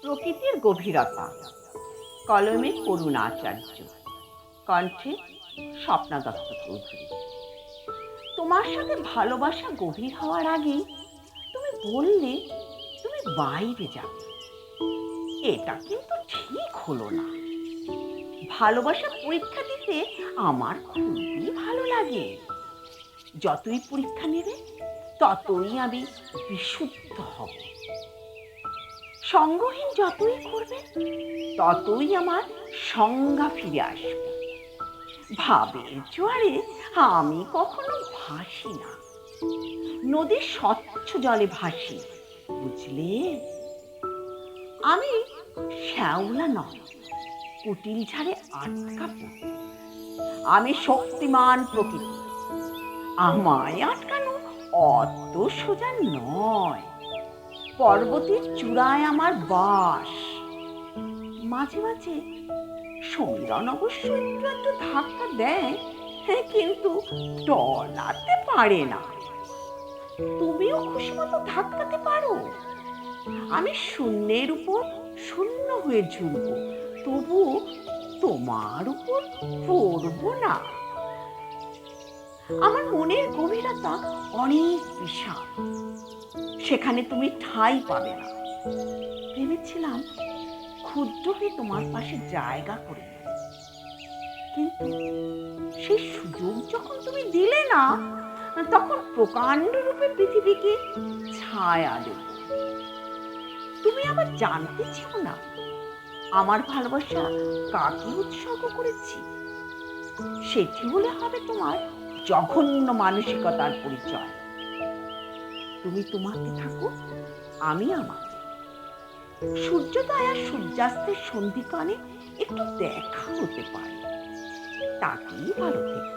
প্রকৃতির গভীরতা, কলমে করুণাচার্য, কণ্ঠে স্বপ্না দত্ত চৌধুরী। তোমার সাথে ভালোবাসা গভীর হওয়ার আগেই তুমি বললে তুমি বাইরে যাবে। এটা কিন্তু ঠিক হলো না। ভালোবাসার পরীক্ষা দিতে আমার খুবই ভালো লাগে। যতই পরীক্ষা নেবে ততই আমি বিশুদ্ধ হব। সঙ্গহীন যতই করবে ততই আমার সংজ্ঞা ফিরে আসবে। ভাবের জোয়ারে আমি কখনো ভাসি না, নদীর স্বচ্ছ জলে ভাসি, বুঝলে? আমি শ্যাওলা নয়, কুটিল ঝাড়ে আটকাবো। আমি শক্তিমান প্রকৃতি, আমায় আটকানো অত সোজা নয়। পর্বতের চূড়ায় আমার বাস। মাঝে মাঝে সমীরণ অবশ্য একটু একটু ধাক্কা দেয়, কিন্তু টলাতে পারে না। তুমিও খুশি মতো ধাক্কাতে পারো। আমি শূন্যের উপর শূন্য হয়ে ঝুলব, তবু তোমার উপর পড়ব না। আমার মনের গভীরতা অনেক বিশাল, সেখানে তুমি ঠাঁই পাবে না। ভেবেছিলাম ক্ষুদ্র হয়ে তোমার পাশে জায়গা করে নেব, কিন্তু সেই সুযোগ যখন তুমি দিলে না, তখন প্রকাণ্ড রূপে পৃথিবীকে ছায়া দেব। তুমি আবার জানতে চাও না আমার ভালোবাসা কাকে উৎসর্গ করেছি? সেটি হলে হবে তোমার জঘন্য মানসিকতার পরিচয়। তুমি তোমাকে থাকো, আমি আমাকে। সূর্যোদয় আর সূর্যাস্তের সন্ধিক্ষণে একটু দেখা হতে পারে, তাকেই ভালো থেকো।